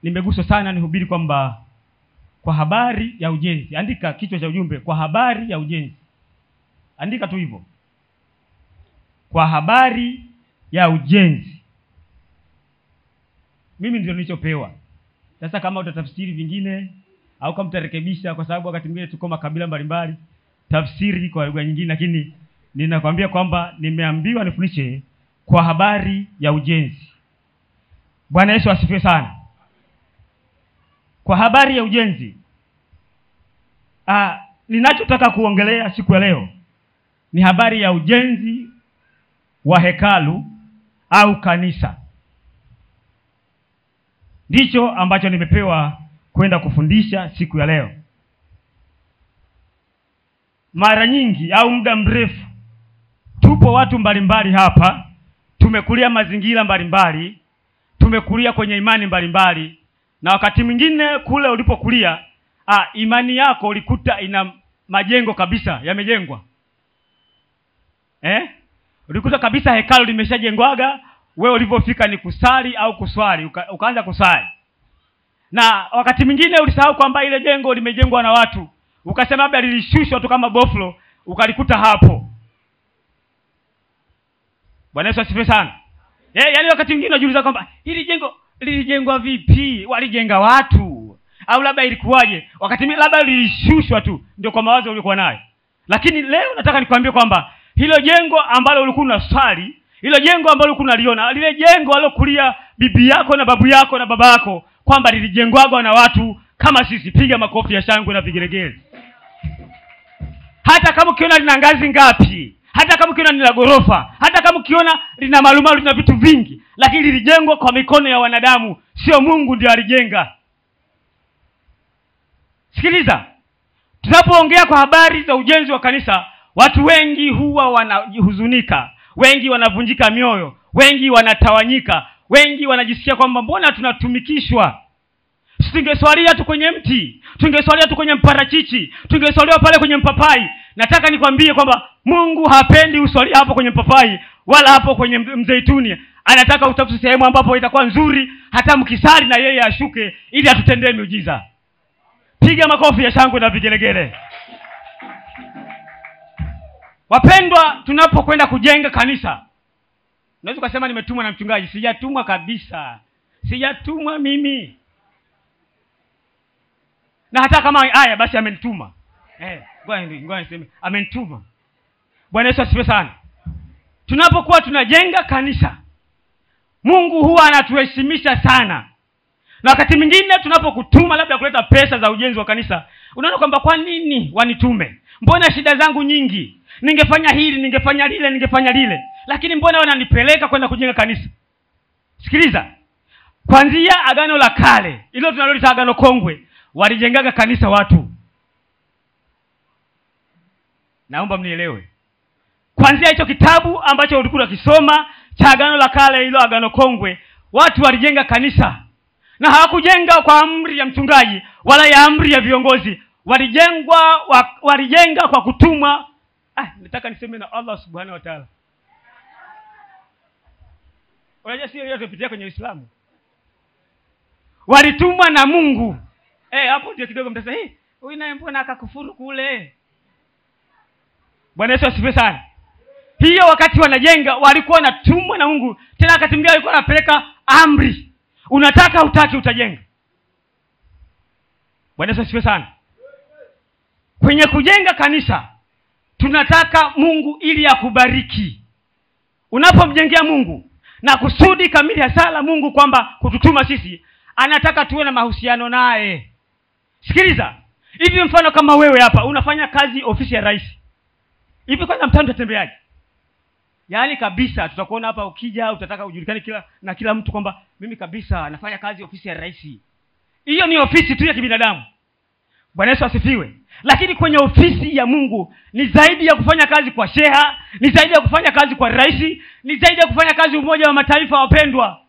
nimeguswa sana nihubiri kwamba kwa habari ya ujenzi. Andika kichwa cha ujumbe, kwa habari ya ujenzi. Andika tu hivyo, kwa habari ya ujenzi. Mimi ndio nilichopewa. Sasa kama utatafsiri vingine au kama utarekebisha, kwa sababu wakati mwingine tuko makabila mbalimbali, tafsiri kwa lugha nyingine, lakini ninakwambia kwamba nimeambiwa nifundishe kwa habari ya ujenzi. Bwana Yesu asifiwe sana. Kwa habari ya ujenzi, ninachotaka kuongelea siku ya leo ni habari ya ujenzi wa hekalu au kanisa. Ndicho ambacho nimepewa kwenda kufundisha siku ya leo. Mara nyingi au muda mrefu tupo watu mbalimbali hapa, tumekulia mazingira mbalimbali, tumekulia kwenye imani mbalimbali, na wakati mwingine kule ulipokulia imani yako ulikuta ina majengo kabisa yamejengwa. Ulikuta kabisa hekalu limeshajengwaga, wewe ulipofika ni kusali au kuswali, ukaanza kusali. Na wakati mwingine ulisahau kwamba ile jengo limejengwa na watu, ukasema labda lilishushwa tu kama boflo, ukalikuta hapo. Bwana Yesu asifiwe sana. Yaani wakati mwingine unajiuliza kwamba hili jengo lilijengwa vipi? Walijenga watu au labda ilikuwaje? Wakati mwingine labda lilishushwa tu, ndio kwa mawazo uliokuwa nayo. Lakini leo nataka nikwambie kwamba hilo jengo ambalo ulikuwa unasali, hilo jengo ambalo ulikuwa unaliona, lile jengo alokulia bibi yako na babu yako na baba yako, kwamba lilijengwa na watu kama sisi. Piga makofi ya shangwe na vigelegele. Hata kama ukiona lina ngazi ngapi, hata kama ukiona ni la ghorofa, hata kama ukiona lina malumalu na vitu vingi, lakini lilijengwa kwa mikono ya wanadamu, sio Mungu ndiye alijenga. Sikiliza, tunapoongea kwa habari za ujenzi wa kanisa, watu wengi huwa wanahuzunika, wengi wanavunjika mioyo, wengi wanatawanyika, wengi wanajisikia kwamba mbona tunatumikishwa? Tungeswalia tu kwenye mti, tungeswalia tu kwenye mparachichi, tungeswalia pale kwenye mpapai. Nataka nikwambie kwamba Mungu hapendi uswalia hapo kwenye mpapai wala hapo kwenye mzeituni. Anataka utafute sehemu ambapo itakuwa nzuri, hata mkisali na yeye ashuke ili atutendee miujiza. Piga makofi ya shangwe na vigelegele. Wapendwa, tunapokwenda kujenga kanisa, unaweza kusema nimetumwa na mchungaji. Sijatumwa kabisa. Sijatumwa mimi. Na hata kama basi amenituma. Ngoja niseme amenituma. Bwana Yesu asifiwe sana. Tunapokuwa tunajenga kanisa, Mungu huwa anatuheshimisha sana. Na wakati mwingine tunapokutuma labda kuleta pesa za ujenzi wa kanisa, unaona kwamba kwa nini wanitume? Mbona shida zangu nyingi? Ningefanya hili, ningefanya lile, ningefanya lile. Lakini mbona wananipeleka kwenda kujenga kanisa? Sikiliza. Kuanzia Agano la Kale, hilo tunalolita Agano Kongwe, walijengaga kanisa watu. Naomba mnielewe. Kuanzia hicho kitabu ambacho ulikuwa ukisoma cha Agano la Kale, hilo Agano Kongwe, watu walijenga kanisa. Na hawakujenga kwa amri ya mchungaji wala ya amri ya viongozi. Walijenga kwa kutumwa. Nataka niseme na Allah Subhanahu wa Ta'ala. Unajua sio yote tupitia kwenye Uislamu. Walitumwa na Mungu. Hapo ndio kidogo mtasema, huyu naye mbona akakufuru kule? Bwana Yesu asifiwe sana. Hiyo wakati wanajenga walikuwa wanatumwa na Mungu. Tena wakati mwingine alikuwa anapeleka amri. Unataka utaki utajenga. Bwana Yesu asifiwe sana. Kwenye kujenga kanisa, tunataka Mungu ili akubariki. Unapomjengea Mungu na kusudi kamili ya sala Mungu kwamba kututuma sisi, anataka tuwe na mahusiano naye. Sikiliza. Hivi mfano kama wewe hapa unafanya kazi ofisi ya rais. Hivi kwanza mtandao utembeaje? Yaani kabisa tutakuona hapa ukija utataka ujulikane kila mtu kwamba mimi kabisa nafanya kazi ofisi ya rais. Hiyo ni ofisi tu ya kibinadamu. Bwana Yesu asifiwe. Lakini kwenye ofisi ya Mungu ni zaidi ya kufanya kazi kwa sheha, ni zaidi ya kufanya kazi kwa rais, ni zaidi ya kufanya kazi Umoja wa Mataifa. Wapendwa,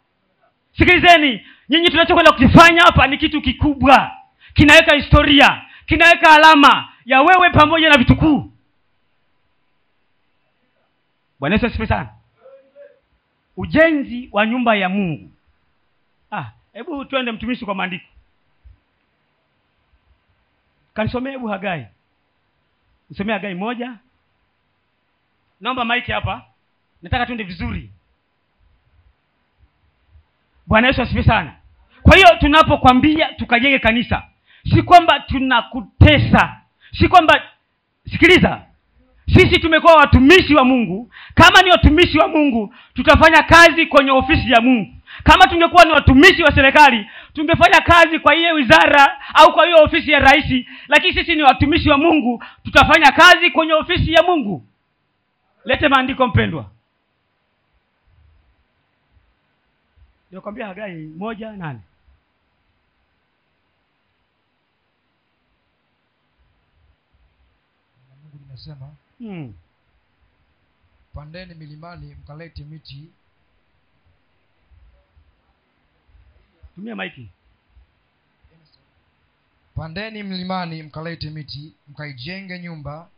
sikilizeni, nyinyi tunachokwenda kukifanya hapa ni kitu kikubwa. Kinaweka historia, kinaweka alama ya wewe pamoja na vitukuu. Bwana Yesu asifiwe sana. Ujenzi wa nyumba ya Mungu. Hebu twende mtumishi kwa maandiko. Kanisomee hebu Hagai. Nisomee Hagai 1. Naomba maiki hapa. Nataka tuende vizuri. Bwana Yesu asifiwe sana. Kwa hiyo tunapokuambia tukajenge kanisa, si kwamba tunakutesa. Si kwamba, sikiliza, sisi tumekuwa watumishi wa Mungu. Kama ni watumishi wa Mungu, tutafanya kazi kwenye ofisi ya Mungu. Kama tungekuwa ni watumishi wa serikali, tungefanya kazi kwa hiyo wizara au kwa hiyo ofisi ya rais. Lakini sisi ni watumishi wa Mungu, tutafanya kazi kwenye ofisi ya Mungu. Lete maandiko mpendwa. Ndio kwambia Hagai 1:8. Mungu linasema, pandeni milimani mkalete miti. Tumia maiki. Pandeni milimani mkalete miti, mkaijenge nyumba,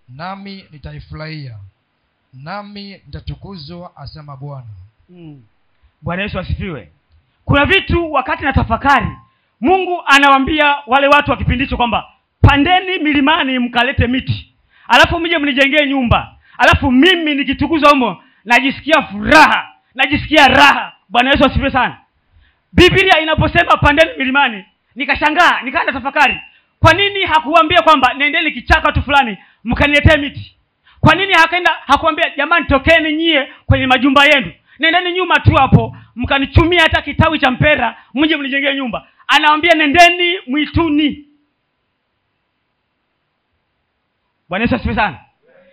nami nitaifurahia, nami nitatukuzwa, asema Bwana. Bwana Yesu asifiwe. Kuna vitu wakati na tafakari, Mungu anawaambia wale watu wa kipindi hicho kwamba pandeni milimani mkalete miti, alafu mje mnijengee nyumba, alafu mimi nikitukuzwa humo najisikia furaha, najisikia raha. Bwana Yesu asifiwe sana. Biblia inaposema pandeni milimani, nikashangaa, nikaanza tafakari, kwa nini hakuambia kwamba nendeni kichaka tu fulani mkaniletee miti? Kwa nini hakuambia jamani tokeni nyie kwenye majumba yenu, nendeni nyuma tu hapo mkanichumia hata kitawi cha mpera mje mnijengee nyumba? Anawaambia nendeni mwituni. Bwana Yesu asifiwe sana.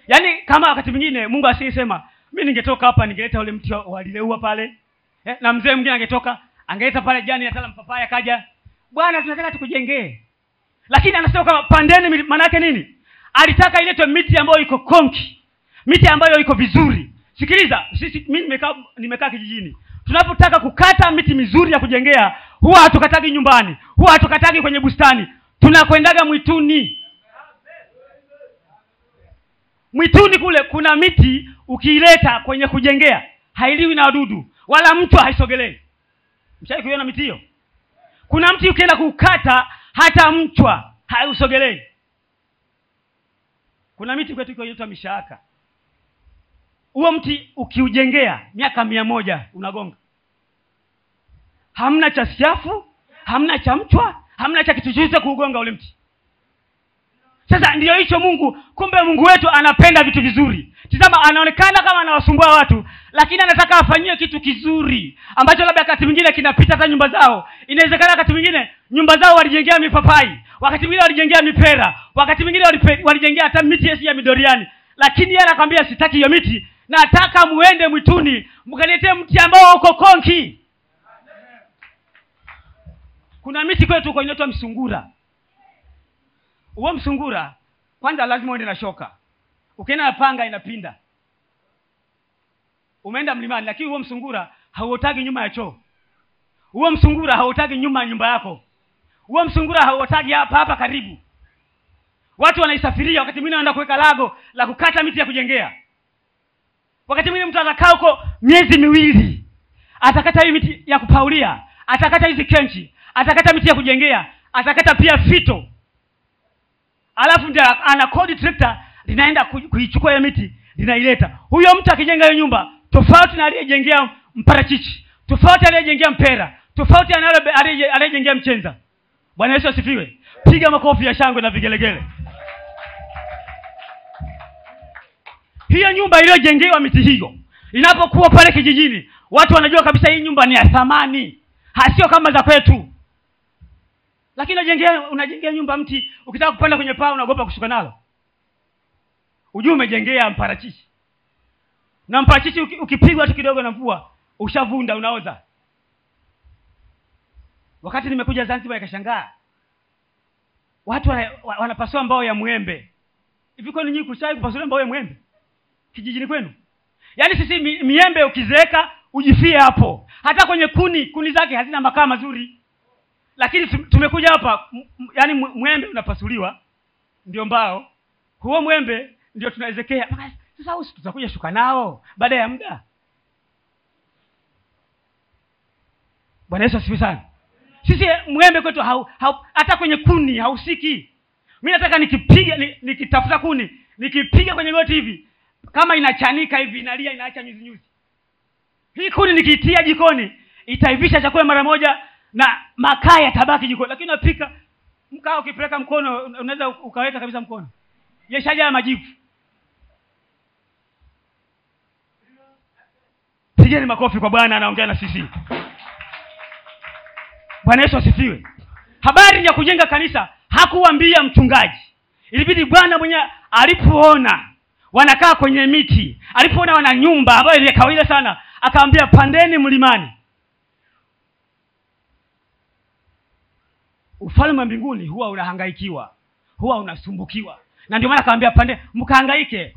Yaani kama wakati mwingine Mungu asingesema mimi ningetoka hapa ningeleta ule mti wa lileua pale, na mzee mwingine angetoka angeleta pale jani hata mpapaya kaja, Bwana tunataka tukujengee. Lakini anasema kama pandeni, maana yake nini? Alitaka iletwe miti ambayo iko konki, miti ambayo iko vizuri. Sikiliza, sisi mimi nimekaa kijijini. Tunapotaka kukata miti mizuri ya kujengea, huwa hatukatagi nyumbani, huwa hatukatagi kwenye bustani, tunakwendaga mwituni. Mwituni kule kuna miti ukiileta kwenye kujengea hailiwi na wadudu wala mtu haisogelei. Mshawahi kuiona miti hiyo? Kuna mti ukienda kukata hata mchwa hausogelei. Kuna miti kwetu inaitwa mishaka. Huo mti ukiujengea miaka 100 unagonga. Hamna cha siafu, hamna cha mchwa, hamna cha kitu chochote kuugonga ule mti. Sasa ndio hicho Mungu. Kumbe Mungu wetu anapenda vitu vizuri. Tazama, anaonekana kama anawasumbua watu, lakini anataka afanyie kitu kizuri ambacho labda wakati mwingine kinapita hata nyumba zao. Inawezekana wakati mwingine nyumba zao walijengea mipapai, wakati mwingine walijengea mipera, wakati mwingine walijengea hata miti ya midoriani. Lakini yeye anakuambia sitaki hiyo miti, nataka muende mwituni mkaniletee mti ambao uko konki. Kuna miti kwetu kwa inaitwa msungura. Huo msungura kwanza lazima uende na shoka. Ukienda na panga inapinda. Umeenda mlimani, lakini huo msungura hauotagi nyuma ya choo. Huo msungura hauotagi nyuma ya nyumba yako. Huo msungura hauotagi hapa karibu. Watu wanaisafiria, wakati mwingine wanaenda kuweka lago la kukata miti ya kujengea. Wakati mwingine mtu atakaa huko miezi 2. Atakata hii miti ya kupaulia, atakata hizi kenchi, atakata miti ya kujengea, atakata pia fito. Alafu ndio anakodi trekta linaenda kuichukua hiyo miti, linaileta. Huyo mtu akijenga hiyo nyumba tofauti na aliyejengea mparachichi, tofauti aliyejengea mpera, tofauti na aliyejengea mchenza. Bwana Yesu asifiwe. Piga makofi ya shangwe na vigelegele. Hiyo nyumba iliyojengewa miti hiyo inapokuwa pale kijijini, watu wanajua kabisa hii nyumba ni ya thamani, hasio kama za kwetu. Lakini unajengea nyumba mti, ukitaka kupanda kwenye paa unaogopa kushuka nalo. Ujue umejengea mparachichi. Na mparachichi ukipigwa tu kidogo na mvua, ushavunda, unaoza. Wakati nimekuja Zanzibar nikashangaa. Watu wanapasua mbao ya mwembe. Hivi kwani nyinyi kushawahi kupasua mbao ya mwembe kijijini kwenu? Yaani sisi miembe ukizeeka ujifie hapo. Hata kwenye kuni zake hazina makaa mazuri. Lakini tumekuja hapa, yani mwembe unapasuliwa ndio mbao. Huo mwembe ndio tunaezekea. Sasa usi tutakuja shuka nao baada ya muda. Bwana Yesu asifiwe sana. Sisi mwembe kwetu hata kwenye kuni hausiki. Mimi nataka nikitafuta kuni, nikipiga kwenye goti hivi, kama inachanika hivi, inalia, inaacha nyuzi nyuzi. Hii kuni nikiitia jikoni, itaivisha chakula mara moja na makaa yatabaki jikoni. Lakini unapika mkaa, ukipeleka mkono unaweza ukaweka kabisa mkono, yeshaja majivu. Pigeni makofi kwa Bwana, anaongea na sisi. Bwana Yesu asifiwe. Habari ya kujenga kanisa hakuambia mchungaji. Ilibidi Bwana mwenyewe alipoona wanakaa kwenye miti, alipoona wana nyumba ambayo ile kawaida sana, akaambia pandeni mlimani. Ufalme wa mbinguni huwa unahangaikiwa, huwa unasumbukiwa. Na ndio maana akaambia pande mkahangaike,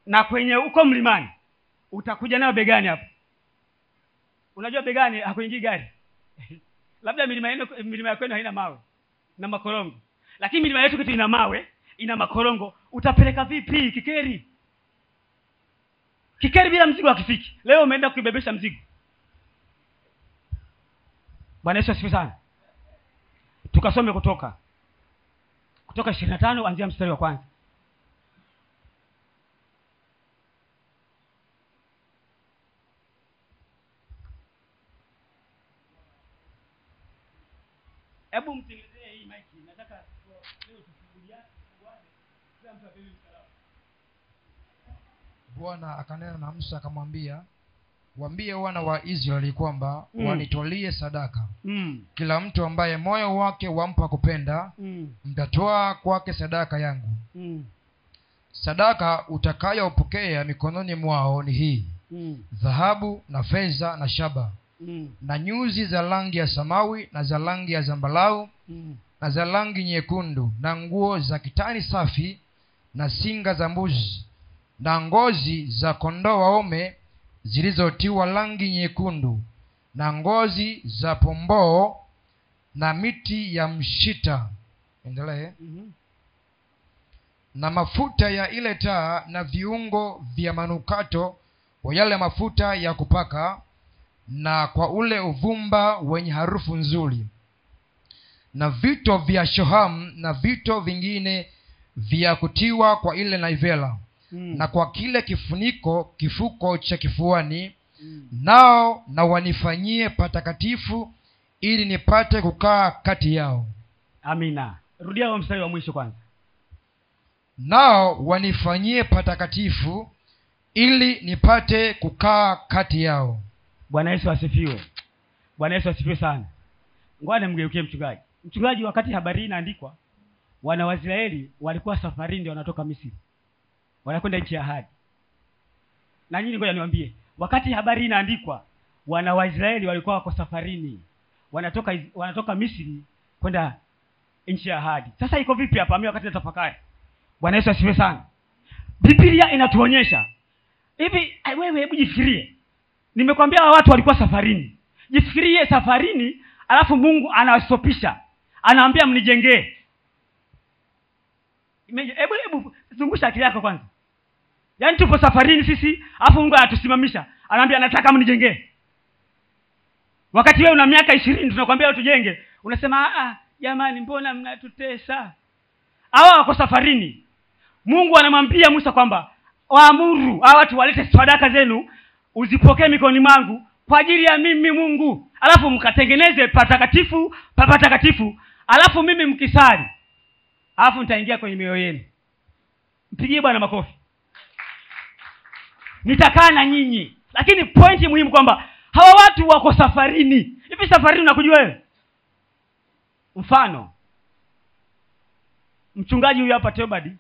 na kwenye uko mlimani utakuja nayo begani hapo. Unajua begani hakuingii gari. Labda milima ya kwenu haina mawe na makorongo. Lakini milima yetu kitu ina mawe, ina makorongo. Utapeleka vipi kikeri? Kikeri bila mzigo hakifiki. Leo umeenda kuibebesha mzigo. Bwana Yesu asifiwe sana. Tukasome Kutoka 25 anzia mstari wa kwanza. Hebu mtengenezee hii mic. Nataka leo tufunguliane kila mtu apewe msalaba. Bwana akanena na Musa akamwambia, waambie wana wa Israeli kwamba wanitolie sadaka. Kila mtu ambaye moyo wake wampa kupenda, mtatoa kwake sadaka yangu. Sadaka utakayopokea mikononi mwao ni hii: dhahabu na fedha na shaba, na nyuzi za rangi ya samawi na za rangi ya zambarau, na za rangi nyekundu, na nguo za kitani safi, na singa za mbuzi, na ngozi za kondoo waume zilizotiwa rangi nyekundu, na ngozi za pomboo, na miti ya mshita. Endelee. Na mafuta ya ile taa, na viungo vya manukato kwa yale mafuta ya kupaka, na kwa ule uvumba wenye harufu nzuri, na vito vya shohamu, na vito vingine vya kutiwa kwa ile naivela, na kwa kile kifuko cha kifuani. Nao na wanifanyie patakatifu, ili nipate kukaa kati yao. Amina. Rudia huo mstari wa mwisho kwanza. Nao wanifanyie patakatifu, ili nipate kukaa kati yao. Bwana Yesu asifiwe. Bwana Yesu asifiwe sana. Ngoja nimgeukie mchungaji. Mchungaji, wakati habari inaandikwa, wana wa Israeli walikuwa safarini, ndio wanatoka Misri, wanakwenda nchi ya ahadi. Na nyinyi ngoja niwaambie, wakati habari inaandikwa, wana wa Israeli walikuwa wako safarini, wanatoka Misri kwenda nchi ya ahadi. Sasa iko vipi hapa? Mimi wakati natafakari. Bwana Yesu asifiwe sana. Biblia inatuonyesha hivi. Wewe hebu jifikirie. Nimekwambia watu walikuwa safarini. Jifikirie safarini, alafu Mungu anawastopisha. Anawaambia mnijengee. Hebu zungusha akili yako kwanza. Yaani tupo safarini sisi, alafu Mungu anatusimamisha. Anawaambia nataka mnijengee. Wakati wewe una miaka 20 tunakwambia tujenge, unasema jamani mbona mnatutesa? Hawa wako safarini. Mungu anamwambia Musa kwamba waamuru hawa watu walete sadaka zenu, uzipokee mikononi mwangu kwa ajili ya mimi Mungu. Alafu mkatengeneze patakatifu, patakatifu. Alafu mimi mkisali, alafu nitaingia kwenye mioyo yenu. Mpigie Bwana makofi. Nitakaa na nyinyi. Lakini pointi muhimu kwamba hawa watu wako safarini. Hivi safarini unakujua wewe? Mfano, mchungaji huyu hapa Theobald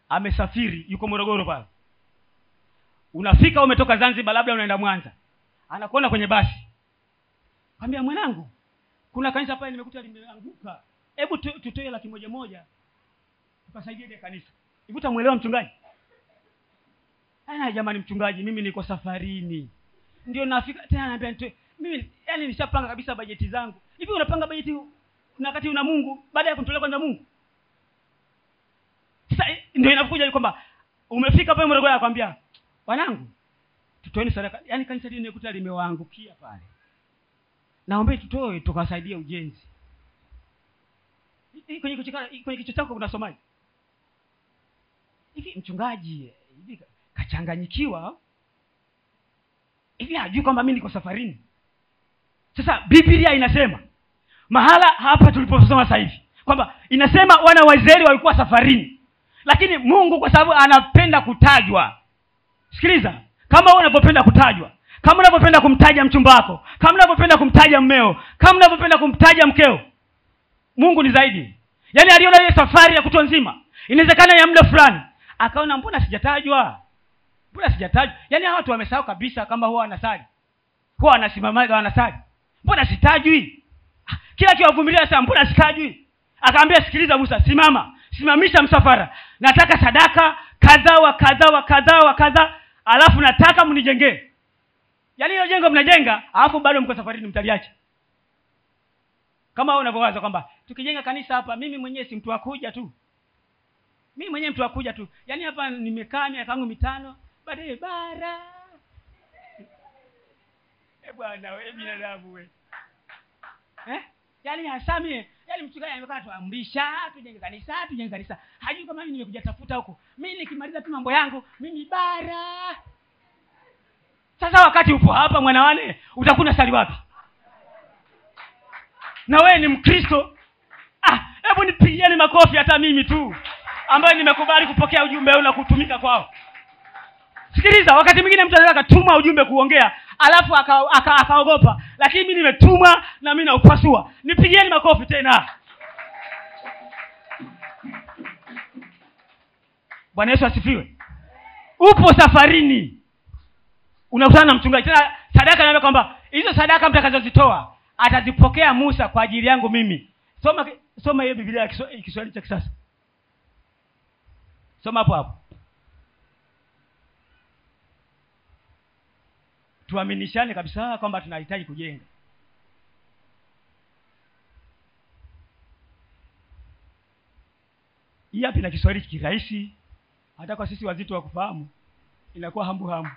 amesafiri, yuko Morogoro pale. Unafika umetoka Zanzibar, labda unaenda Mwanza. Anakuona kwenye basi. Ambia mwanangu, kuna kanisa pale nimekuta limeanguka. Hebu tutoe 100,000 tukasaidie ile kanisa. Hivi utamuelewa mchungaji? Jamani mchungaji, mimi niko safarini. Ndio nafika tena ananiambia mimi yani nishapanga kabisa bajeti zangu. Hivi unapanga bajeti na wakati una Mungu baada ya kumtolea kwanza Mungu? Sasa ndio inakuja kwamba umefika pale Morogoro anakuambia, "Wanangu, tutoeni sadaka." Yaani kanisa lile nimekuta limewaangukia pale. naomba tutoe tukawasaidia ujenzi. Kwenye kichwa chako unasomaje? Hivi mchungaji hivi kachanganyikiwa hivi, hajui kwamba mimi niko safarini? Sasa Biblia inasema mahala hapa tuliposoma sasa hivi kwamba inasema wana wa Israeli walikuwa safarini, lakini Mungu kwa sababu anapenda kutajwa. Sikiliza, kama wewe unapopenda kutajwa, kama unapopenda kumtaja mchumba wako, kama unapopenda kumtaja mmeo, kama unapopenda kumtaja mkeo, Mungu ni zaidi. Yaani aliona ile safari ya kutwa nzima, inawezekana ya muda fulani, akaona mbona sijatajwa? Yaani hao watu wamesahau kabisa kama huwa wanasali, huwa wanasimama wanasali. Mbona sitajwi? Kila kiwavumilia sasa, mbona sitajwi? Akaambia sikiliza Musa, simamisha msafara. Nataka sadaka kadha, alafu nataka mnijengee. Yaani hiyo jengo mnajenga, alafu bado mko safarini, mtaliacha. Kama wewe unavyowaza kwamba tukijenga kanisa hapa, mimi mwenyewe si mtu akuja tu. Yaani hapa nimekaa miaka yangu 5, baadaye bara. Bwana wewe binadamu wewe. Yaani hasami, yaani mchungaji amekaa tuamrisha tujenge kanisa. Hajui kama mimi nimekuja tafuta huko. Mimi nikimaliza tu mambo yangu, mimi bara. Sasa wakati upo hapa mwanawane, utakuna sali wapi? Na wewe ni Mkristo. Hebu nipigieni makofi hata mimi tu ambaye nimekubali kupokea ujumbe huu na kutumika kwao. Sikiliza, wakati mwingine mtu anaweza kutuma ujumbe kuongea, alafu akaogopa, lakini mimi nimetumwa na mimi naupasua. Nipigieni makofi tena. Bwana Yesu asifiwe. Upo safarini, unakutana na mchungaji. Tena sadaka anaambia kwamba hizo sadaka mtakazozitoa atazipokea Musa kwa ajili yangu mimi. Soma hiyo Biblia ya Kiswahili cha kisasa. Soma hapo. Tuaminishane kabisa kwamba tunahitaji kujenga. Hii hapa ina Kiswahili kirahisi, hata kwa sisi wazito wa kufahamu inakuwa hambu.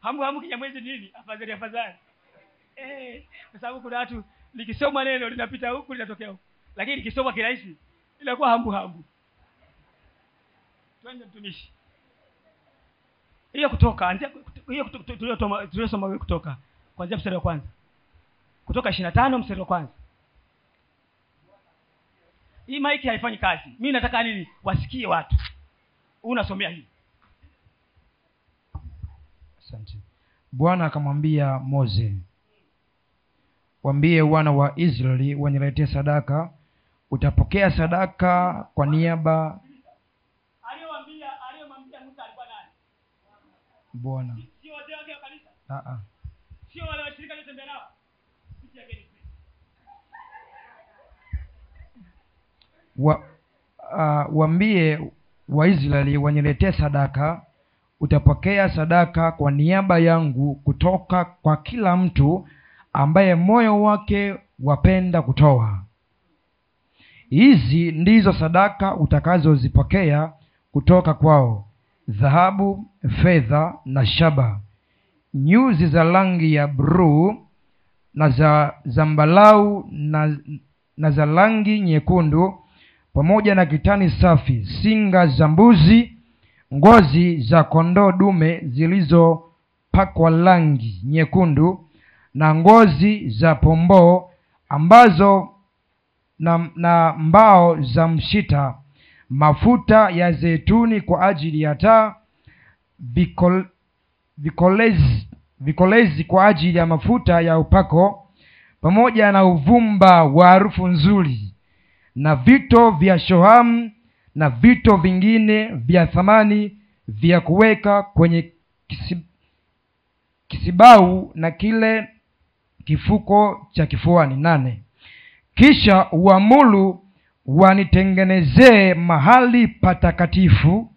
Hambu Kinyamwezi nini? Afadhali. Kwa sababu kuna watu likisoma neno linapita huku linatokea huku. Lakini likisoma kirahisi inakuwa hambu. Twende mtumishi. Hiyo Kutoka, hiyo tuliyosoma Kutoka kuanzia mstari wa kwanza. Kutoka 25 mstari wa kwanza. Hii maiki haifanyi kazi. Mimi nataka nini? Wasikie watu. Unasomea hii. Asante. Bwana akamwambia Mose, waambie wana wa Israeli waniletee sadaka. Utapokea sadaka kwa niaba. Aliyomwambia Musa alikuwa nani? Bwana. Sio wazee wake wa kanisa? Sio wale washirika waliotembea nao? Waambie Waisraeli waniletee sadaka. Utapokea sadaka kwa niaba yangu kutoka kwa kila mtu ambaye moyo wake wapenda kutoa. Hizi ndizo sadaka utakazozipokea kutoka kwao: dhahabu, fedha na shaba, nyuzi za rangi ya bluu na za zambalau na za rangi nyekundu, pamoja na kitani safi, singa za mbuzi, ngozi za kondoo dume zilizopakwa rangi nyekundu, na ngozi za pomboo ambazo na mbao za mshita, mafuta ya zeituni kwa ajili ya taa, vikolezi kwa ajili ya mafuta ya upako, pamoja na uvumba wa harufu nzuri, na vito vya shohamu na vito vingine vya thamani vya kuweka kwenye kisibau na kile kifuko cha kifuani. 8. Kisha uamuru wanitengenezee mahali patakatifu,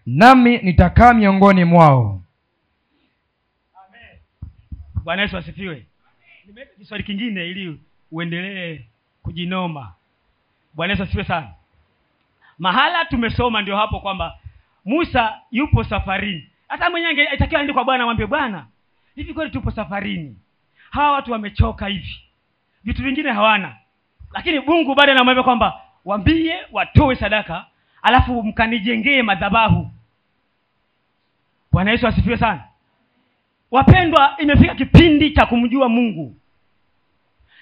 nami nitakaa miongoni mwao. Amen. Bwana Yesu asifiwe. Nimeweka Kiswahili kingine ili uendelee kujinoma. Bwana Yesu asifiwe sana. Mahala tumesoma ndio hapo kwamba Musa yupo safarini. Hata mwenyewe itakiwa aende kwa Bwana amwambie, Bwana, hivi kweli tupo safarini, hawa watu wamechoka hivi, vitu vingine hawana. Lakini Mungu bado anamwambia kwamba waambie watoe sadaka, alafu mkanijengee madhabahu. Bwana Yesu asifiwe sana. Wapendwa, imefika kipindi cha kumjua Mungu.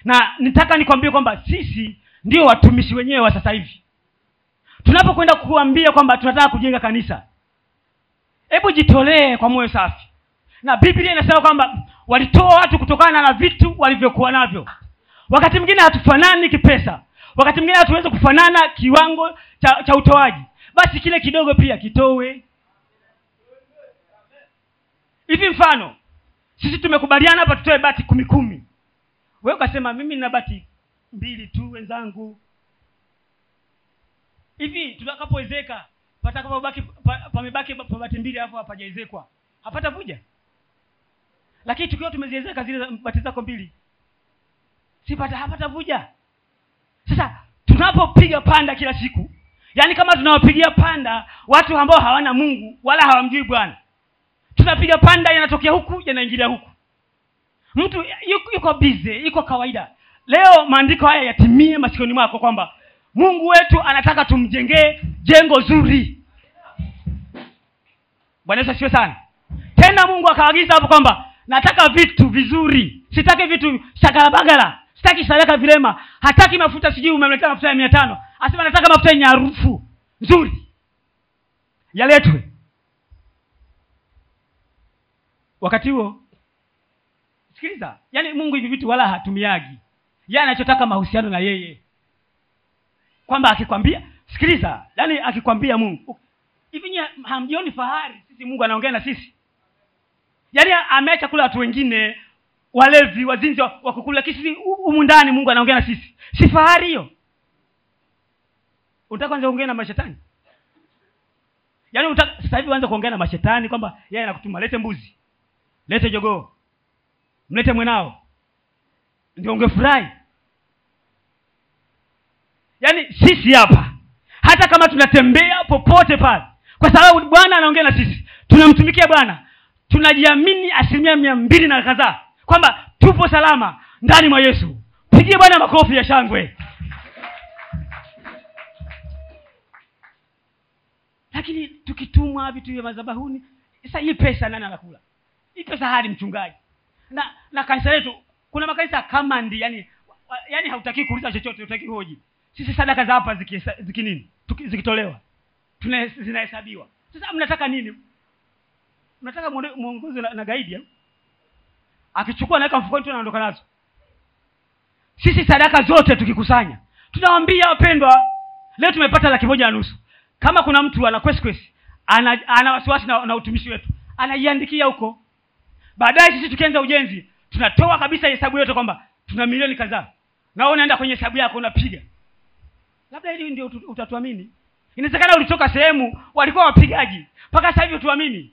Na nitaka nikwambie kwamba sisi ndio watumishi wenyewe wa sasa hivi. Tunapokwenda kuambia kwamba tunataka kujenga kanisa, hebu jitolee kwa moyo safi. Na Biblia inasema kwamba walitoa watu kutokana na vitu walivyokuwa navyo. Wakati mwingine hatufanani kipesa, wakati mwingine hatuwezi kufanana kiwango cha utoaji. Basi kile kidogo pia kitowe. Hivi mfano, sisi tumekubaliana hapa tutoe bati 10. Wewe ukasema mimi nina bati 2 tu wenzangu. Hivi tutakapoezeka pamebaki bati 2 hapo hapajaezekwa, hapata vuja? Lakini tukiwa tumeziezeka zile bati zako 2, hapata vuja. Sasa tunapopiga panda kila siku, yani kama tunawapigia panda watu ambao hawana Mungu wala hawamjui Bwana. Tunapiga panda, yanatokea huku yanaingilia huku. Mtu yuko busy, yuko kawaida. Leo maandiko haya yatimie masikioni mwako kwamba Mungu wetu anataka tumjengee jengo zuri. Bwana Yesu asifiwe sana. Tena Mungu akaagiza hapo kwamba nataka vitu vizuri. Sitaki vitu shakalabagala. Sitaki sadaka vilema. Hataki mafuta sijui umemletea mafuta ya 500. Asema nataka mafuta yenye harufu nzuri. Yaletwe. Wakati huo, sikiliza, yani Mungu hivi vitu wala hatumiagi. Yeye anachotaka mahusiano na yeye. Kwamba akikwambia, sikiliza, yani akikwambia Mungu, hivi nyinyi hamjioni fahari sisi Mungu anaongea na sisi? Yani ameacha kula watu wengine, walevi, wazinzi wa kukula, kisi humu ndani Mungu anaongea na sisi. Si fahari hiyo? Unataka kwanza kuongea na mashetani? Yani unataka sasa hivi uanze kuongea na mashetani kwamba yeye anakutuma lete mbuzi, lete jogoo, mlete mwanao, ndio ungefurahi? Yani sisi hapa hata kama tunatembea popote pale, kwa sababu Bwana anaongea na sisi, tunamtumikia Bwana, tunajiamini 200 na kadhaa kwamba tupo salama ndani mwa Yesu. Pigie Bwana makofi ya shangwe. Lakini tukitumwa vitu vya madhabahuni, sasa hii pesa nani anakula? Hii pesa hadi mchungaji. Na kanisa letu kuna makanisa kama ndi, yani hautaki kuuliza chochote, hutaki hoji. Sisi sadaka za hapa zikitolewa zinahesabiwa. Sasa mnataka nini? Mnataka muongozo na guide? Akichukua naweka mfukoni tu anaondoka nazo. Sisi sadaka zote tukikusanya, tunawaambia wapendwa, leo tumepata 150,000. Kama kuna mtu ana quest ana wasiwasi na utumishi wetu, anaiandikia huko. Baadaye sisi tukianza ujenzi, tunatoa kabisa hesabu yote kwamba tuna milioni kadhaa. Na unaenda kwenye hesabu yako unapiga. Labda hili ndio utatuamini. Inawezekana ulitoka sehemu walikuwa wapigaji, mpaka sasa hivi utuamini.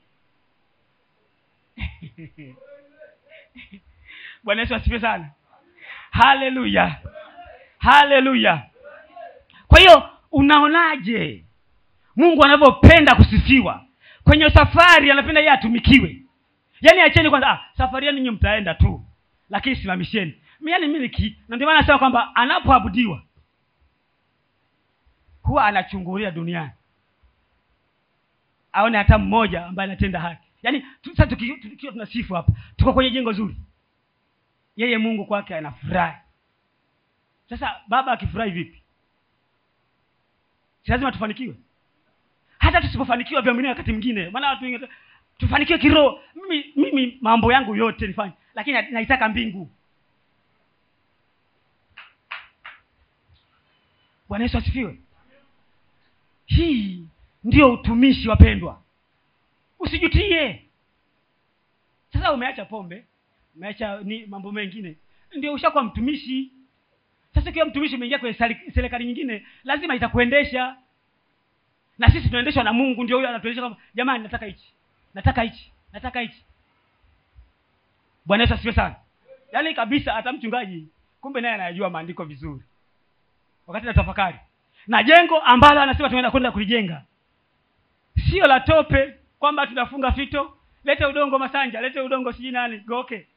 Bwana Yesu asifiwe sana. Haleluya. Haleluya. Kwa hiyo unaonaje Mungu anavyopenda kusifiwa? Kwenye safari anapenda yeye atumikiwe. Yaani acheni kwanza, safari yenu nyinyi mtaenda tu, lakini simamisheni. Yaani miliki, na ndio maana nasema kwamba anapoabudiwa huwa anachungulia duniani, aone hata mmoja ambaye anatenda haki. Yaani sasa tukiwa tunasifu hapa, tuko kwenye jengo zuri, yeye Mungu kwake anafurahi. Sasa baba akifurahi vipi? Si lazima tufanikiwe? Hata tusipofanikiwa vya mwingine wakati mwingine, maana watu wengine tufanikiwe kiroho. Mimi mambo yangu yote nifanye, lakini naitaka mbingu. Bwana Yesu asifiwe. Hii ndio utumishi wapendwa. Usijutie. Sasa umeacha pombe, umeacha ni mambo mengine, ndio ushakuwa mtumishi. Sasa kiwa mtumishi umeingia kwenye serikali nyingine, lazima itakuendesha. Na sisi tunaendeshwa na Mungu, ndio huyo anatueleza kwamba jamani nataka hichi, nataka hichi, nataka hichi. Bwana Yesu asifiwe sana. Yaani kabisa hata mchungaji kumbe naye anajua maandiko vizuri. Wakati natafakari na jengo ambalo anasema tunaenda kwenda kulijenga, sio la tope kwamba tunafunga fito, lete udongo Masanja, lete udongo siji nani Goke,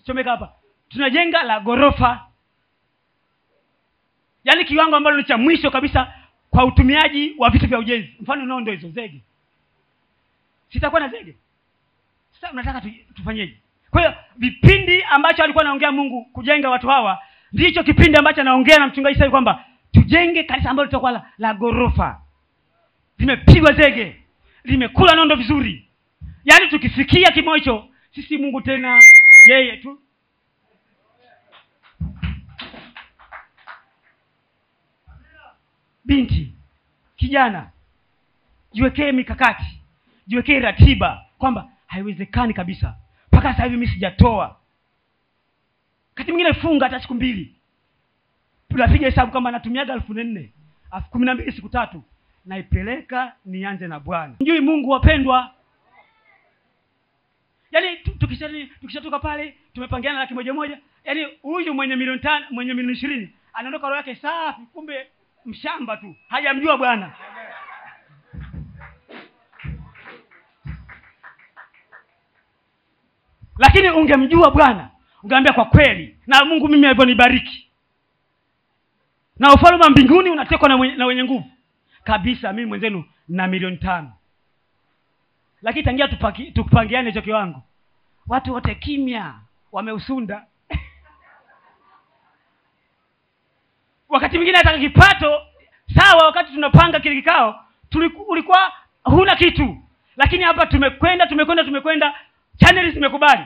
chomeka hapa. Tunajenga la ghorofa, yaani kiwango ambalo ni cha mwisho kabisa kwa utumiaji wa vitu vya ujenzi. Mfano nao ndio hizo zege, sitakuwa na zege. Sasa unataka tufanyeje? Kwa hiyo vipindi ambacho alikuwa anaongea Mungu kujenga watu hawa, ndicho kipindi ambacho anaongea na mchungaji sasa kwamba tujenge kanisa ambalo litakuwa la ghorofa, limepigwa zege, limekula nondo vizuri. Yaani tukifikia kimo hicho, sisi Mungu tena yeye tu. Binti, kijana, jiwekee mikakati, jiwekee ratiba kwamba haiwezekani kabisa mpaka sasa hivi mimi sijatoa. Kati mwingine funga hata siku 2. Tunapiga hesabu kama natumiaga 1400, 12 siku 3, naipeleka nianze na Bwana. Njui Mungu wapendwa. Yaani tukishatoka pale tumepangiana laki moja. Yaani huyu mwenye milioni 5, mwenye milioni 20 anaondoka roho yake safi, kumbe mshamba tu, hajamjua Bwana. Lakini ungemjua Bwana, ungeambia kwa kweli na Mungu mimi alivyonibariki, na ufalme wa mbinguni unatekwa na wenye nguvu kabisa. Mimi mwenzenu na milioni 5. Lakini tangia tukupangiane hicho kiwango, watu wote kimya, wameusunda. Wakati mwingine hata kipato sawa, wakati tunapanga kile kikao ulikuwa huna kitu, lakini hapa tumekwenda channel zimekubali.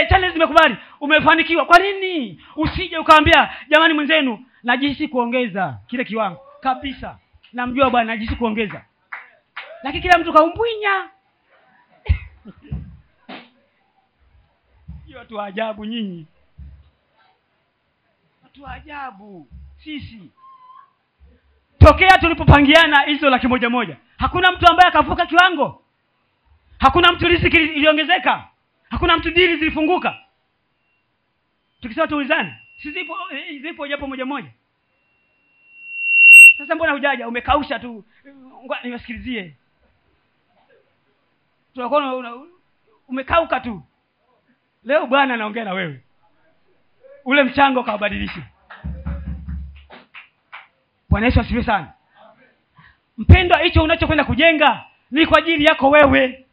Channel zimekubali, umefanikiwa. Kwa nini usije ukaambia jamani mwenzenu najisi kuongeza kile kiwango kabisa, namjua Bwana najisi kuongeza. Lakini kila mtu kaumbwinya. Hiyo watu ajabu nyinyi. Watu ajabu sisi. Tokea tulipopangiana hizo laki moja, hakuna mtu ambaye akavuka kiwango. Hakuna mtu riziki iliongezeka. Hakuna mtu dili zilifunguka. Tukisema tuulizane, si zipo japo moja. Sasa mbona hujaja? Umekausha tu. Ngoja niwasikilizie. Tunakuona umekauka tu. Leo Bwana anaongea na wewe. Ule mchango kaubadilisha. Bwana Yesu asifiwe sana. Mpendwa, hicho unachokwenda kujenga ni kwa ajili yako wewe.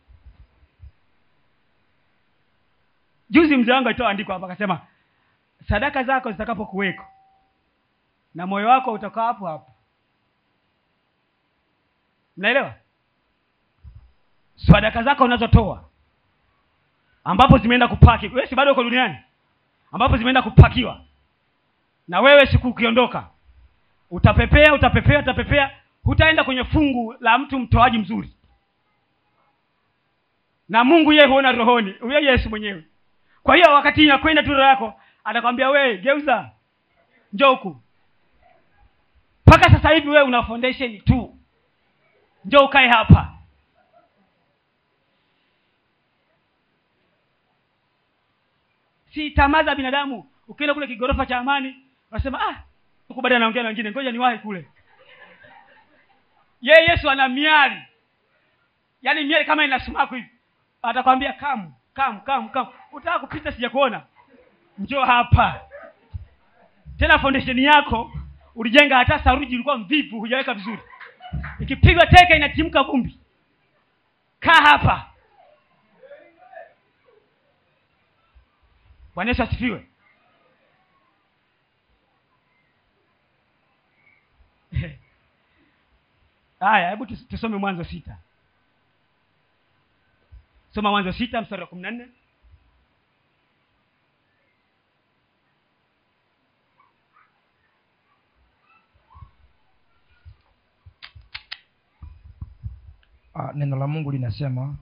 Juzi mzee wangu alitoa andiko hapa akasema, sadaka zako zitakapokuweko na moyo wako utakaa hapo hapo. Mnaelewa? Sadaka zako unazotoa ambapo zimeenda kupaki, wewe si bado uko duniani, ambapo zimeenda kupakiwa, na wewe siku ukiondoka utapepea, hutaenda kwenye fungu la mtu mtoaji mzuri. Na Mungu yeye huona rohoni, yeye Yesu mwenyewe. Kwa hiyo wakati inakwenda tu roho yako atakwambia wewe geuza, njoo huku. Paka sasa hivi wewe una foundation tu, njoo ukae hapa. Si tamaza binadamu. Ukienda kule kigorofa cha Amani unasema huko baada anaongea na wengine, ngoja niwahi kule. Yeye Yesu ana miali, yaani miali kama inasumaku hivi. Atakwambia come. Utaka kupita sijakuona, njoo hapa. Tena foundation yako ulijenga hata saruji ilikuwa mvivu, hujaweka vizuri. Ikipigwa teke inatimka vumbi. Kaa hapa. Bwana Yesu asifiwe. Haya, hebu tusome Mwanzo 6. Soma Mwanzo 6 mstari wa 14. Neno la Mungu linasema,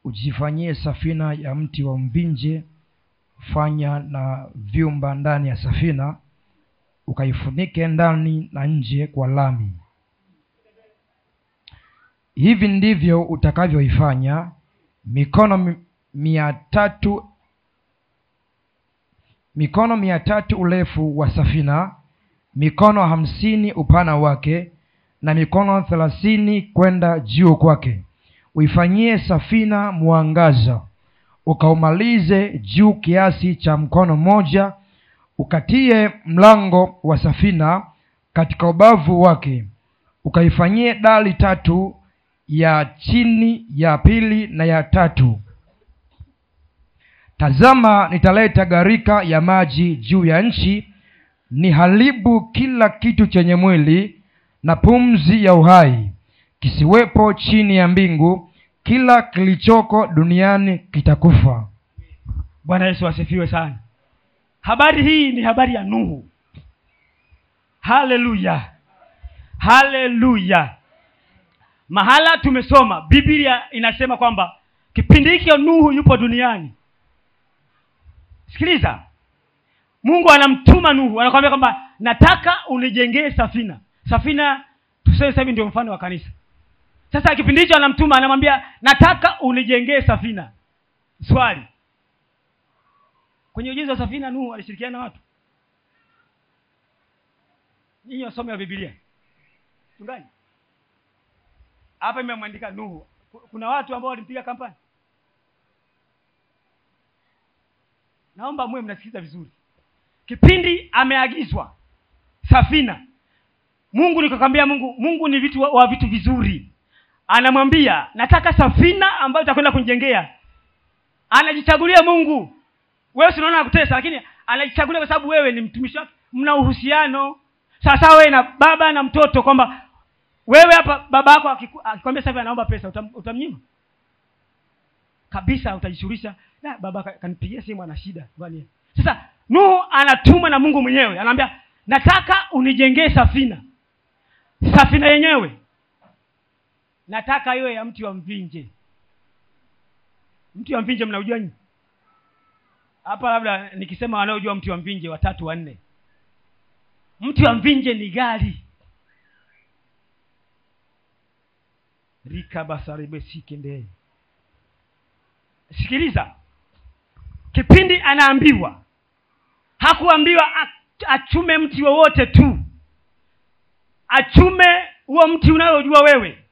ujifanyie safina ya mti wa mvinje, fanya na vyumba ndani ya safina, ukaifunike ndani na nje kwa lami. Hivi ndivyo utakavyoifanya: mikono 300 urefu wa safina, mikono 50 upana wake, na mikono 30 kwenda juu kwake. Uifanyie safina mwangaza, ukaumalize juu kiasi cha mkono mmoja. Ukatie mlango wa safina katika ubavu wake. Ukaifanyie dali 3, ya chini, ya pili na ya 3. Tazama, nitaleta gharika ya maji juu ya nchi, niharibu kila kitu chenye mwili na pumzi ya uhai, kisiwepo chini ya mbingu. Kila kilichoko duniani kitakufa. Bwana Yesu asifiwe sana. Habari hii ni habari ya Nuhu. Haleluya, haleluya. Mahala tumesoma, Biblia inasema kwamba kipindi hicho Nuhu yupo duniani. Sikiliza, Mungu anamtuma Nuhu, anakuambia kwamba nataka unijengee safina. Safina tuseme sasa ndio mfano wa kanisa. Sasa kipindi hicho anamtuma, anamwambia nataka unijengee safina. Swali, kwenye ujenzi wa safina Nuhu alishirikiana na watu? Ninyi wasome wa Biblia. Tungani? Hapa imemwandika Nuhu. Kuna watu ambao walimpiga kampani? Naomba muwe mnasikiza vizuri. Kipindi ameagizwa safina, Mungu nikakwambia Mungu ni vitu wa vitu vizuri. Anamwambia nataka safina ambayo utakwenda kunijengea. Anajichagulia Mungu. Wewe unaona anakutesa, lakini anajichagulia kwa sababu wewe ni mtumishi wake. Mna uhusiano. Sasa wewe na baba na mtoto, kwamba wewe hapa baba yako akikwambia sasa anaomba pesa, utamnyima? Kabisa utajishughulisha. Na baba kanipigia simu ana shida bwana. Sasa Nuhu anatumwa na Mungu mwenyewe. Anamwambia nataka unijengee safina. Safina yenyewe nataka iwe ya mti wa mvinje. Mti wa mvinje mnaujua nyinyi? Hapa labda nikisema wanaojua mti wa mvinje 3 4. Mti wa mvinje ni gari. Rika basaribe sikende. Sikiliza. Kipindi anaambiwa, hakuambiwa achume mti wowote tu. Achume huo mti unayojua wewe.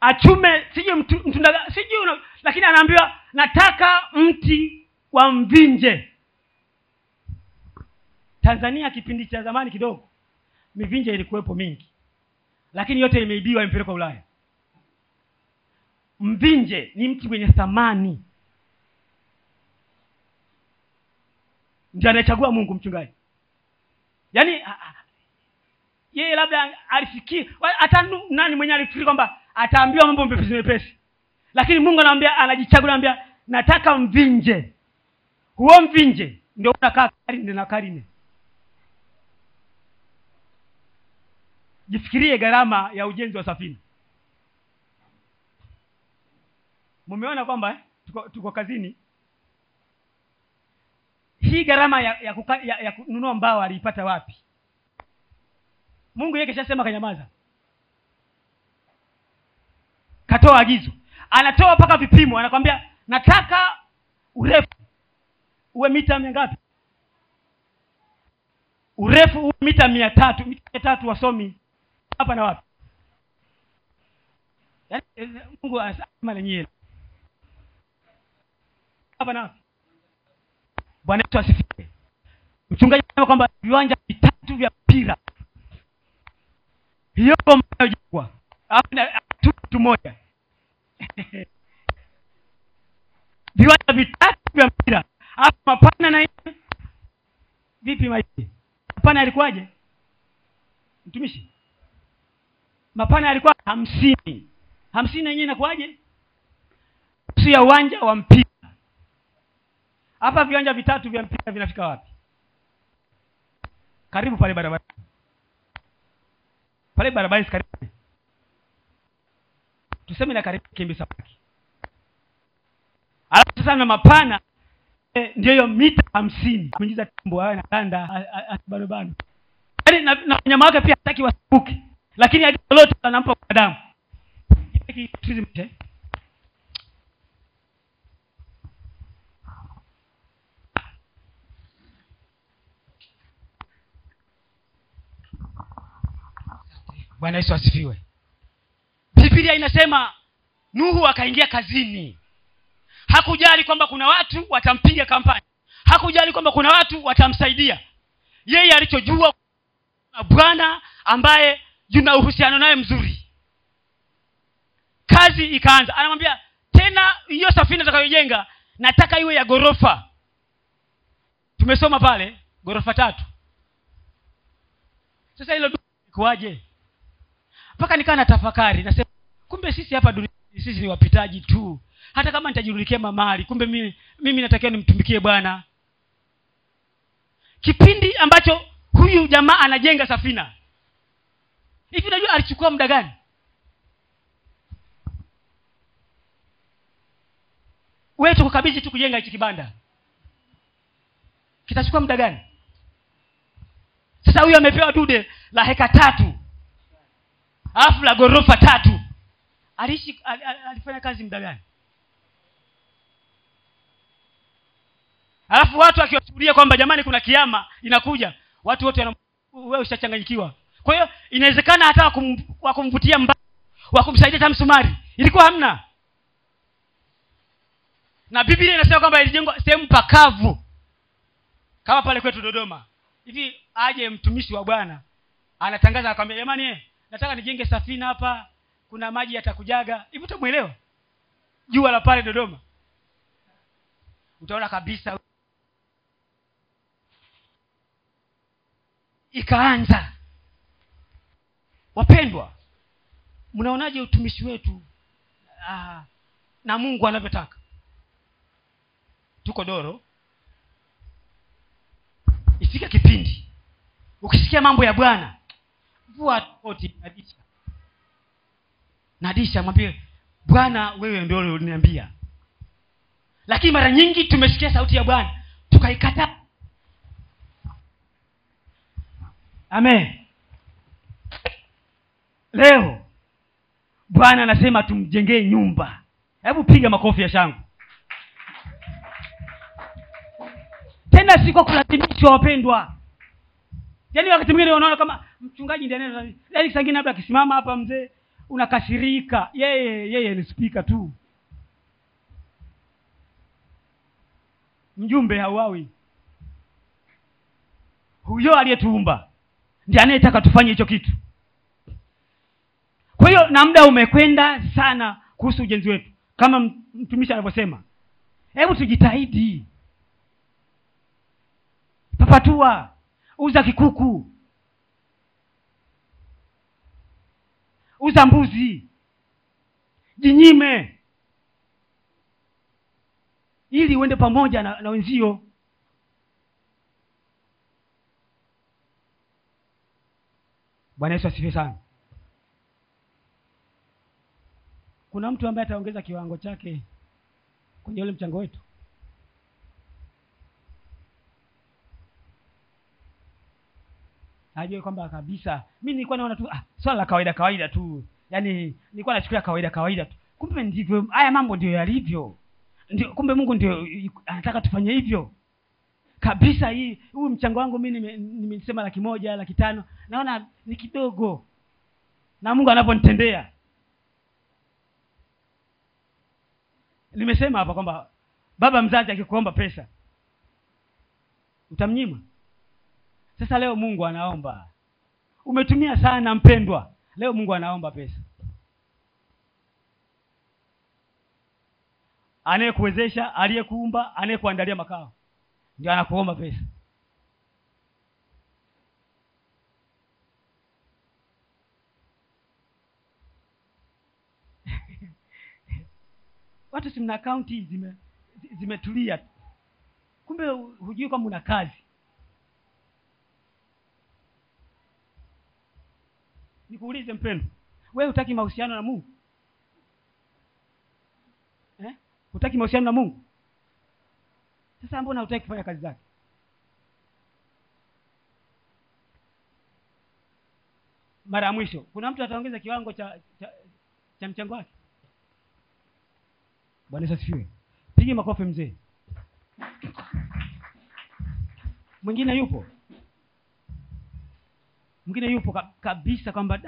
Achume sije mtunda sije lakini anaambiwa nataka mti wa mvinje. Tanzania kipindi cha zamani kidogo mivinje ilikuwepo mingi, lakini yote imeibiwa imepelekwa Ulaya. Mvinje ni mti wenye thamani. Ndiye anachagua Mungu mchungaji. Yaani yeye labda alifikiri hata nani mwenye alifikiri kwamba ataambiwa mambo mepesi. Lakini Mungu anamwambia, anajichagua, anamwambia nataka mvinje. Huo mvinje ndio unakaa karine na karine. Jifikirie gharama ya ujenzi wa safina. Mumeona kwamba tuko kazini. Hii gharama ya kununua mbao alipata wapi? Mungu yeye kishasema kanyamaza. Katoa agizo. Anatoa mpaka vipimo, anakuambia nataka urefu uwe mita ngapi? Urefu uwe mita 300. Mita 300 wasomi hapa na wapi? Yaani Mungu anasema lenyewe. Hapa na wapi? Bwana Yesu asifiwe. Mchungaji anasema kwamba viwanja 3 vya mpira. Hiyo mnajua. Hapa tu moja. Viwanja 3 vya mpira. Hapa mapana na vipi maji? Mapana alikuwaje? Mtumishi. Mapana alikuwa 50. 50 yenyewe inakuwaje? Si ya uwanja wa mpira. Hapa viwanja 3 vya mpira vinafika wapi? Karibu pale barabara. Pale barabara karibu. Tuseme na karibu Kimbi Samaki. Alafu sasa na mapana ndio hiyo mita 50. Kuingiza tumbo hayo na kanda barabara. Yaani na nyama yake pia hataki wasibuke. Lakini agizo lote anampa kwa damu. Hiki tuzimte. Bwana Yesu asifiwe. Biblia inasema Nuhu akaingia kazini. Hakujali kwamba kuna watu watampiga kampani. Hakujali kwamba kuna watu watamsaidia. Yeye alichojua Bwana ambaye yuna uhusiano naye mzuri. Kazi ikaanza. Anamwambia tena hiyo safina nitakayojenga nataka iwe ya gorofa. Tumesoma pale gorofa 3. Sasa hilo kuaje? Mpaka nikaa na tafakari, nasema kumbe sisi hapa duniani sisi ni wapitaji tu. Hata kama nitajirunikia mali, kumbe mimi natakiwa nimtumikie Bwana. Kipindi ambacho huyu jamaa anajenga safina, hivi unajua alichukua muda gani? Wewe tukukabidhi tu kujenga hichi kibanda, kitachukua muda gani? Sasa huyu amepewa dude la heka 3 alafu la gorofa 3. Alifanya kazi muda gani? Alafu watu akiwashuhudia kwamba jamani kuna kiama inakuja, watu wote wewe ushachanganyikiwa. Kwa hiyo inawezekana hata wakumvutia mbali, wakumsaidia hata msumari ilikuwa hamna. Na Biblia inasema kwamba ilijengwa sehemu pakavu. Kama pale kwetu Dodoma. Hivi aje mtumishi wa Bwana anatangaza akwambia jamani nataka nijenge safina hapa, kuna maji yatakujaga. Hivi utamuelewa? Jua la pale Dodoma. Utaona kabisa ikaanza. Wapendwa, mnaonaje utumishi wetu na Mungu anavyotaka? Tuko Doro. Ifika kipindi ukisikia mambo ya Bwana, vua koti nadisha mwambie Bwana wewe ndio uliniambia. Lakini mara nyingi tumesikia sauti ya Bwana tukaikataa. Amen. Leo Bwana anasema tumjengee nyumba. Hebu piga makofi ya shangwe. Tena siko kulazimishwa wapendwa. Yaani wakati mwingine unaona kama mchungaji ndiye anaenda. Yaani sangine labda akisimama hapa mzee unakasirika. Yeye ni speaker tu. Mjumbe hauawi. Huyo aliyetuumba ndiye anayetaka tufanye hicho kitu. Kwa hiyo na muda umekwenda sana kuhusu ujenzi wetu. Kama mtumishi anavyosema, hebu tujitahidi. Papatua, uza kikuku, uza mbuzi, jinyime ili uende pamoja na wenzio. Bwana Yesu asifiwe sana. Kuna mtu ambaye ataongeza kiwango chake kwenye ule mchango wetu? Ajue kwamba kabisa mimi nilikuwa naona tu swala la kawaida tu. Yaani nilikuwa nachukulia kawaida tu. Kumbe ndivyo haya mambo ndio yalivyo. Ndio kumbe Mungu ndio anataka tufanye hivyo. Kabisa huu mchango wangu mimi nimesema 100,000, 500,000. Naona ni kidogo. Na Mungu anaponitendea. Nimesema hapa kwamba baba mzazi akikuomba pesa utamnyima. Sasa leo Mungu anaomba. Umetumia sana mpendwa. Leo Mungu anaomba pesa. Anayekuwezesha, aliyekuumba, anayekuandalia makao ndio anakuomba pesa. Watu si mna akaunti zimetulia. Kumbe hujui kwamba una kazi. Nikuulize mpendwa, wewe hutaki mahusiano na Mungu? Hutaki mahusiano na Mungu? Sasa mbona hutaki kufanya kazi zake? Mara ya mwisho kuna mtu ataongeza kiwango cha mchango wake? Bwana Yesu asifiwe. Pigi makofi mzee. Mwingine yupo kabisa kwamba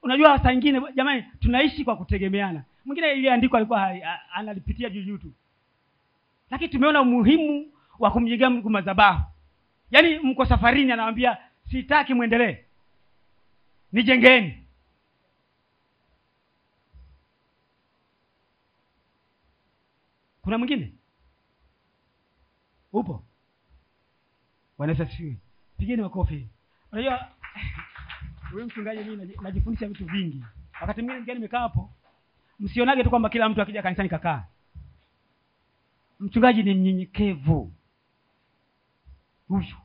unajua saa nyingine jamani tunaishi kwa kutegemeana. Mwingine ile andiko alikuwa analipitia juu tu. Lakini tumeona umuhimu wa kumjengea Mungu madhabahu. Yaani mko safarini anawaambia sitaki muendelee, nijengeni. Kuna mwingine? Upo? Wanasifiwe. Pigeni makofi. Unajua wewe mchungaji, mimi najifundisha vitu vingi. Wakati mwingine nimekaa hapo, msionage tu kwamba kila mtu akija kanisani kakaa. Mchungaji ni mnyenyekevu. Huyu.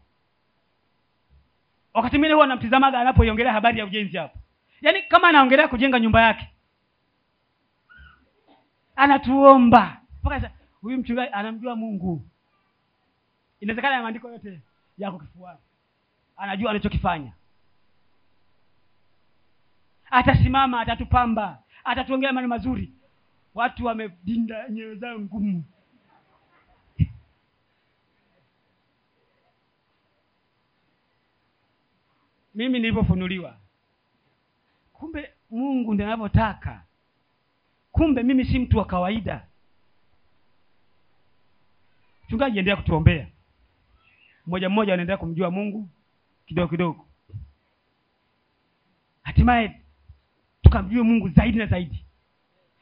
Wakati mwingine huwa namtazamaga anapoiongelea habari ya ujenzi hapo. Yaani kama anaongelea kujenga nyumba yake, anatuomba. Mpaka huyu mchungaji anamjua Mungu. Inawezekana ya maandiko yote yako kifuani. Anajua anachokifanya. Atasimama, atatupamba, atatuongea maneno mazuri. Watu wamedinda nyoyo zao ngumu. Mimi nilipofunuliwa, kumbe Mungu ndiye anavyotaka. Kumbe mimi si mtu wa kawaida. Mchungaji endelea kutuombea. Mmoja mmoja anaendelea kumjua Mungu kidogo kidogo. Hatimaye tukamjua Mungu zaidi na zaidi.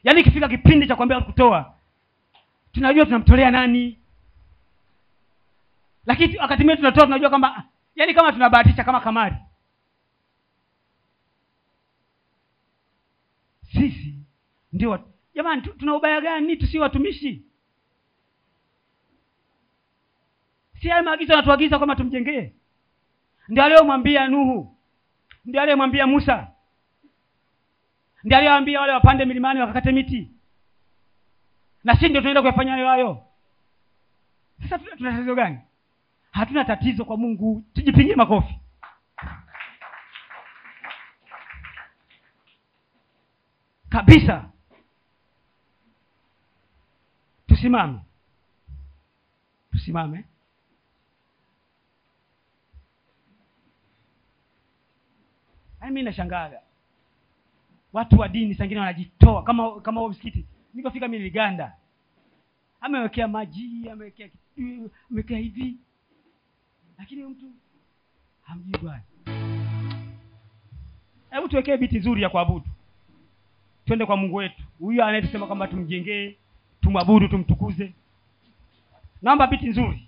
Yaani ikifika kipindi cha kuambia kutoa, tunajua tunamtolea nani. Lakini wakati mwingine tunatoa tunajua kwamba yaani kama tunabahatisha kama kamari. Sisi ndio jamani, tuna ubaya gani tusiwe watumishi? Si haya maagizo anatuagiza kwamba tumjengee. Ndio aliyomwambia Nuhu. Ndio aliyomwambia Musa. Ndio aliyowaambia wale wapande milimani wakakate miti. Na sisi ndio tunaenda kuyafanya hayo. Sasa tuna tatizo gani? Hatuna tatizo kwa Mungu. Tujipigie makofi. Kabisa. Tusimame. Tusimame. Mimi nashangaa. Watu wa dini sangine wanajitoa kama msikiti. Nikafika mimi Uganda. Amewekea maji, amewekea hivi. Lakini mtu hamjui Bwana. Hebu tuwekee biti nzuri ya kuabudu. Twende kwa Mungu wetu. Huyu anayesema kwamba tumjengee, tumwabudu, tumtukuze. Naomba biti nzuri.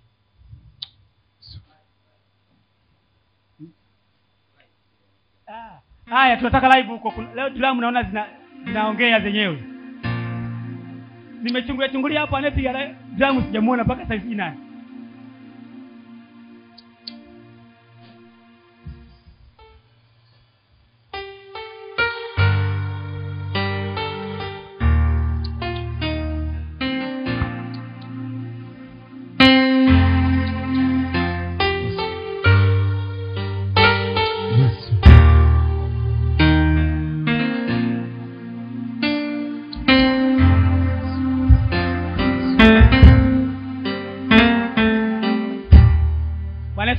Haya tunataka live huko. Leo drum naona zinaongea zenyewe. Nimechungulia hapo anayepiga drum sijamuona mpaka sasa hivi nani.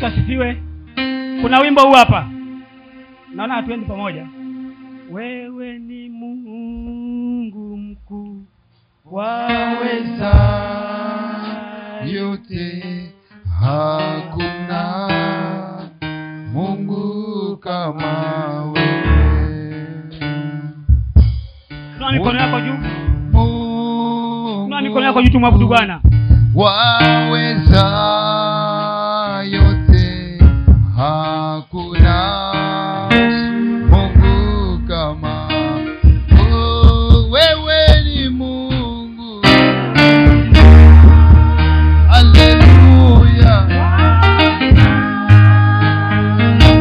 Asifiwe. Kuna wimbo huu hapa. Naona hatuendi pamoja. Wewe ni Mungu mkuu, waweza yote, hakuna Mungu kama wewe. Inua mikono yako juu. Inua mikono yako juu tumwabudu Bwana. Waweza